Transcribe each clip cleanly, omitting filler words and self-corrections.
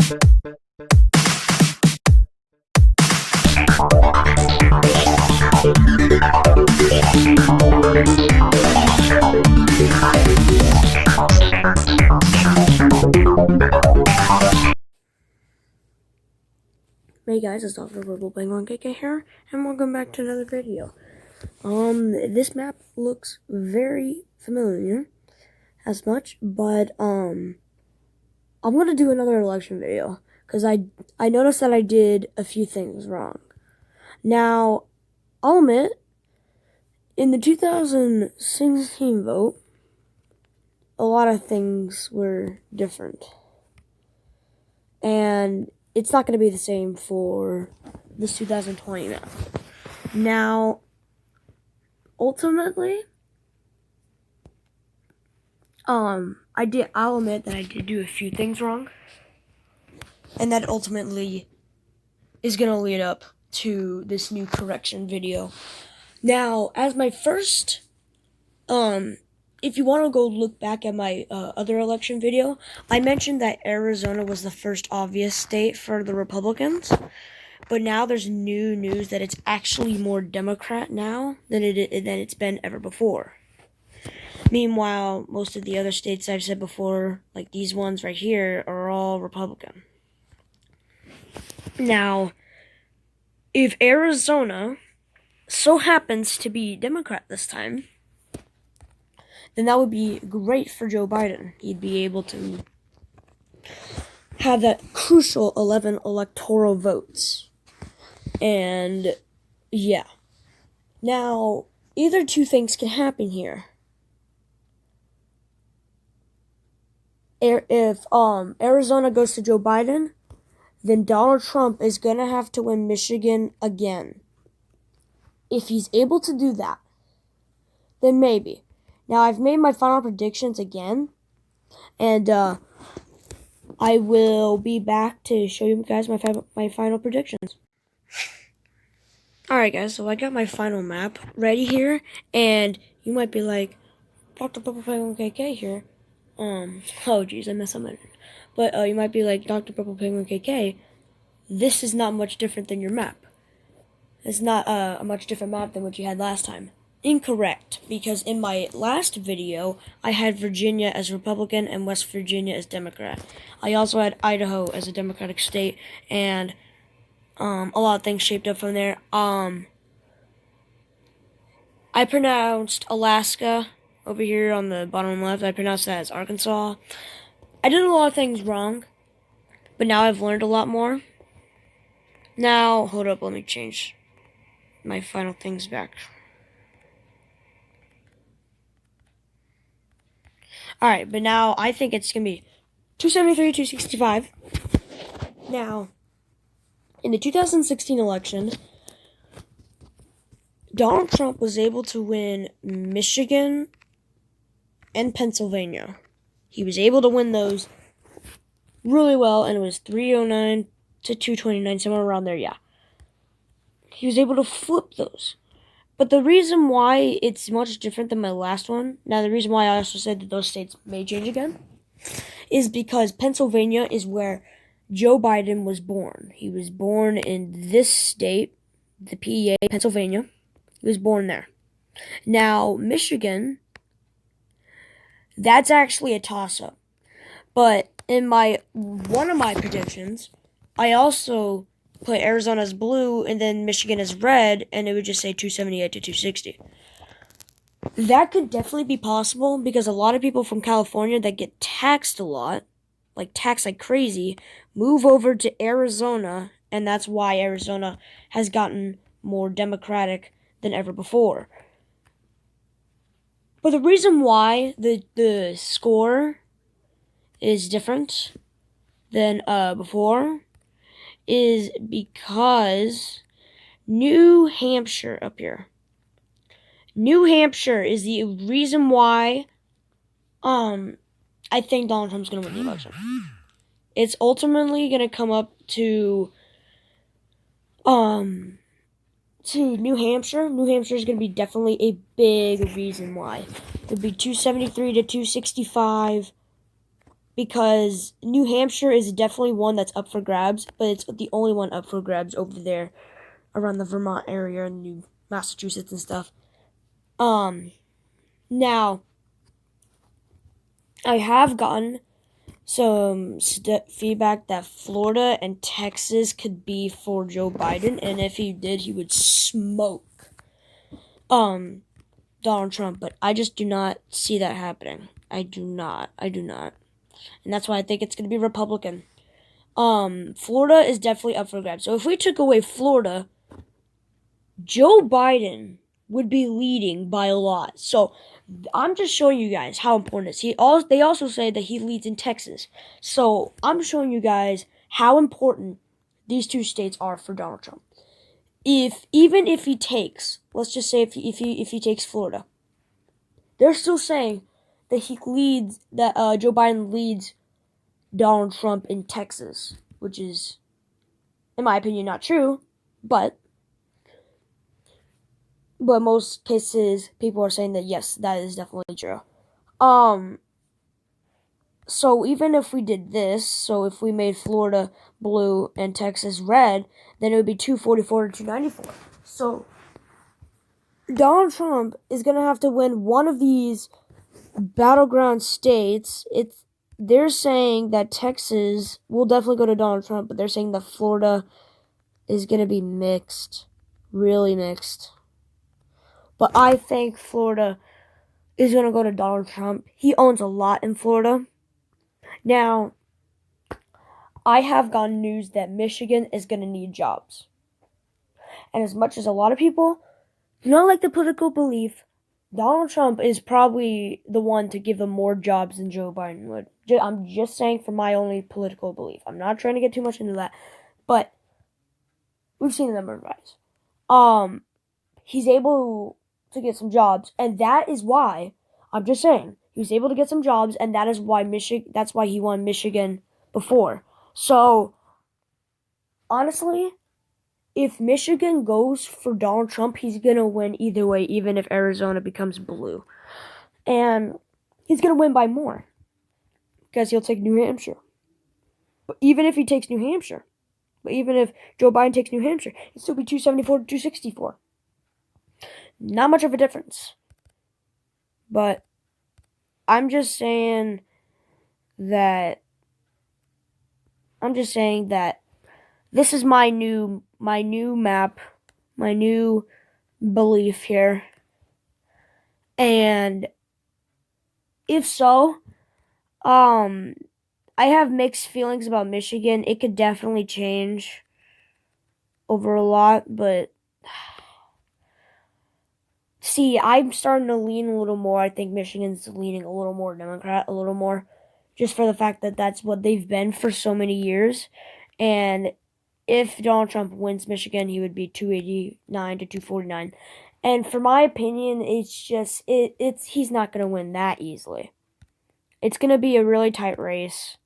Hey guys, it's Dr. Purple Penguin KK here, and welcome back to another video. This map looks very familiar as much, but I'm gonna do another election video because I noticed that I did a few things wrong. Now, I'll admit, in the 2016 vote, a lot of things were different, and it's not going to be the same for this 2020 map. Now, ultimately, I'll admit that I did do a few things wrong, and that ultimately is going to lead up to this new correction video. Now, as my first, if you want to go look back at my other election video, I mentioned that Arizona was the first obvious state for the Republicans, but now there's new news that it's actually more Democrat now than it's been ever before. Meanwhile, most of the other states I've said before, like these ones right here, are all Republican. Now, if Arizona so happens to be Democrat this time, then that would be great for Joe Biden. He'd be able to have that crucial 11 electoral votes. And, yeah. Now, either two things can happen here. If Arizona goes to Joe Biden, then Donald Trump is going to have to win Michigan again. If he's able to do that, then maybe. Now, I've made my final predictions again, and I will be back to show you guys my final predictions. Alright guys, so I got my final map ready here, and you might be like, Dr. Purple Penguin KK here. Oh geez, I messed up my name. But you might be like, Dr. Purple Penguin KK, this is not much different than your map. It's not a much different map than what you had last time. Incorrect, because in my last video, I had Virginia as Republican and West Virginia as Democrat. I also had Idaho as a Democratic state, and a lot of things shaped up from there. I pronounced Alaska over here on the bottom left. I pronounced that as Arkansas. I did a lot of things wrong, but now I've learned a lot more. Now, hold up, let me change my final things back. Alright, but now I think it's going to be 273, 265. Now, in the 2016 election, Donald Trump was able to win Michigan and Pennsylvania. He was able to win those really well, and it was 309 to 229, somewhere around there, yeah. He was able to flip those. But the reason why it's much different than my last one, now the reason why I also said that those states may change again, is because Pennsylvania is where Joe Biden was born. He was born in this state, the PEA, Pennsylvania. He was born there. Now, Michigan, that's actually a toss-up. But in one of my predictions, I also put Arizona as blue and then Michigan as red, and it would just say 278 to 260. That could definitely be possible because a lot of people from California that get taxed a lot, like taxed like crazy, move over to Arizona, and that's why Arizona has gotten more Democratic than ever before. But the reason why the score is different than before is because New Hampshire up here. New Hampshire is the reason why I think Donald Trump's going to win the election. It's ultimately going to come up to New Hampshire. New Hampshire is going to be definitely a big reason why. It would be 273 to 265. because New Hampshire is definitely one that's up for grabs, but it's the only one up for grabs over there around the Vermont area and New Massachusetts and stuff. Now, I have gotten some feedback that Florida and Texas could be for Joe Biden, and if he did, he would smoke Donald Trump, but I just do not see that happening. I do not. And that's why I think it's going to be Republican. Florida is definitely up for grabs. So if we took away Florida, Joe Biden would be leading by a lot. So I'm just showing you guys how important it is. They also say that he leads in Texas. So I'm showing you guys how important these two states are for Donald Trump. Even if he takes, let's just say if he takes Florida, they're still saying that Joe Biden leads Donald Trump in Texas, which is, in my opinion, not true, but most cases people are saying that yes, that is definitely true. So even if we did this, so if we made Florida blue and Texas red, then it would be 244 to 294. So Donald Trump is going to have to win one of these battleground states. They're saying that Texas will definitely go to Donald Trump, but they're saying that Florida is going to be mixed, really mixed. But I think Florida is going to go to Donald Trump. He owns a lot in Florida. Now, I have gotten news that Michigan is going to need jobs. And as much as a lot of people do not like the political belief, Donald Trump is probably the one to give them more jobs than Joe Biden would. I'm just saying from my only political belief. I'm not trying to get too much into that. But we've seen the number rise. He's able to get some jobs, and that is why, I'm just saying, he was able to get some jobs, and that is why that's why he won Michigan before. So, honestly, if Michigan goes for Donald Trump, he's going to win either way, even if Arizona becomes blue. And he's going to win by more, because he'll take New Hampshire. But even if he takes New Hampshire, even if Joe Biden takes New Hampshire, it'd still be 274 to 264. Not much of a difference. But I'm just saying that this is my new map, my new belief here. And if so, I have mixed feelings about Michigan. It could definitely change over a lot, but see, I'm starting to lean a little more. I think Michigan's leaning a little more Democrat, a little more, just for the fact that that's what they've been for so many years. And if Donald Trump wins Michigan, he would be 289 to 249. And for my opinion, it's just he's not going to win that easily. It's going to be a really tight race.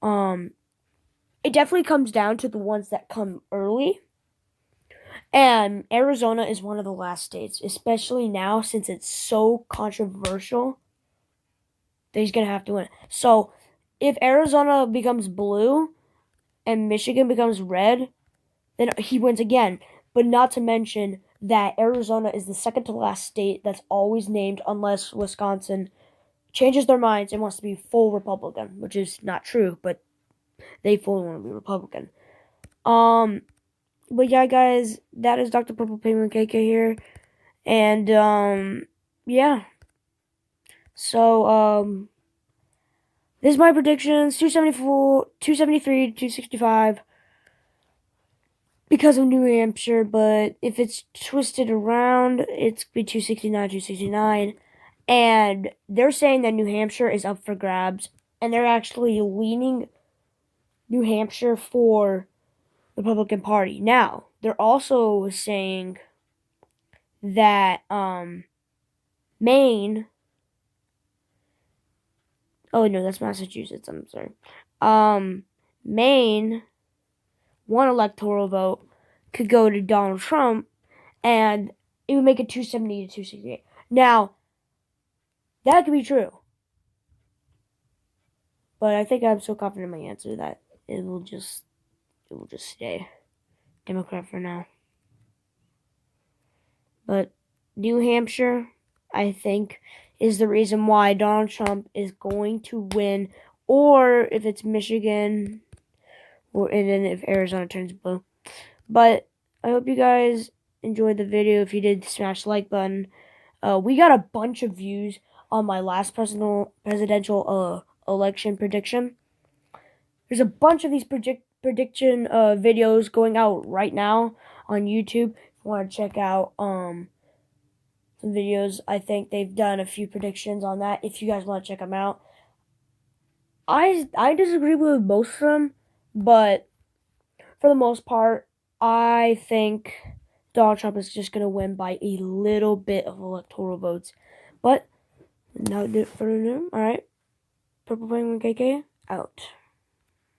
It definitely comes down to the ones that come early. And Arizona is one of the last states, especially now since it's so controversial that he's going to have to win. So, if Arizona becomes blue and Michigan becomes red, then he wins again. But not to mention that Arizona is the second to last state that's always named unless Wisconsin changes their minds and wants to be full Republican, which is not true, but they fully want to be Republican. But yeah, guys, that is Dr. Purple Penguin KK here. And, yeah. So, this is my predictions, 274, 273, 265. Because of New Hampshire, but if it's twisted around, it's be 269, 269. And they're saying that New Hampshire is up for grabs. And they're actually leaning New Hampshire for the Republican Party. Now, they're also saying that Maine. Oh no, that's Massachusetts. I'm sorry. Maine, one electoral vote could go to Donald Trump, and it would make it 270 to 268. Now, that could be true. But I think I'm so confident in my answer that it will just stay Democrat for now. But New Hampshire, I think, is the reason why Donald Trump is going to win, or if it's Michigan, and then if Arizona turns blue. But I hope you guys enjoyed the video. If you did, smash the like button. We got a bunch of views on my last presidential election prediction. There's a bunch of these prediction videos going out right now on YouTube. If you want to check out some videos, I think they've done a few predictions on that. If you guys want to check them out, I disagree with most of them, but for the most part, I think Donald Trump is just going to win by a little bit of electoral votes. But, no further ado, alright. Purple Penguin KK, out.